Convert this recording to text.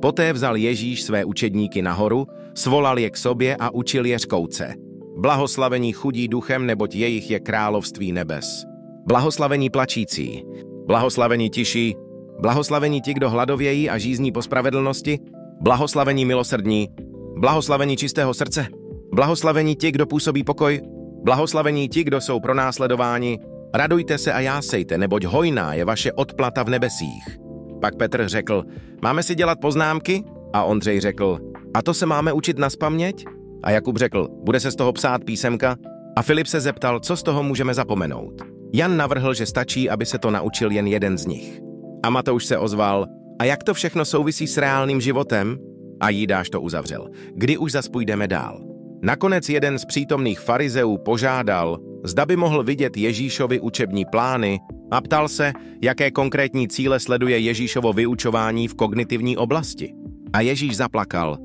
Poté vzal Ježíš své učedníky nahoru, svolal je k sobě a učil je řkouce: Blahoslavení chudí duchem, neboť jejich je království nebes. Blahoslavení plačící, blahoslavení tiší, blahoslavení ti, kdo hladovějí a žízní po spravedlnosti, blahoslavení milosrdní, blahoslavení čistého srdce, blahoslavení ti, kdo působí pokoj, blahoslavení ti, kdo jsou pronásledováni. Radujte se a jásejte, neboť hojná je vaše odplata v nebesích. Pak Petr řekl: Máme si dělat poznámky? A Ondřej řekl: A to se máme učit nazpaměť? A Jakub řekl: Bude se z toho psát písemka? A Filip se zeptal: Co z toho můžeme zapomenout? Jan navrhl, že stačí, aby se to naučil jen jeden z nich. A Matouš se ozval: A jak to všechno souvisí s reálným životem? A Jidáš to uzavřel: Kdy už zas půjdeme dál? Nakonec jeden z přítomných farizeů požádal, zda by mohl vidět Ježíšovi učební plány, a ptal se, jaké konkrétní cíle sleduje Ježíšovo vyučování v kognitivní oblasti. A Ježíš zaplakal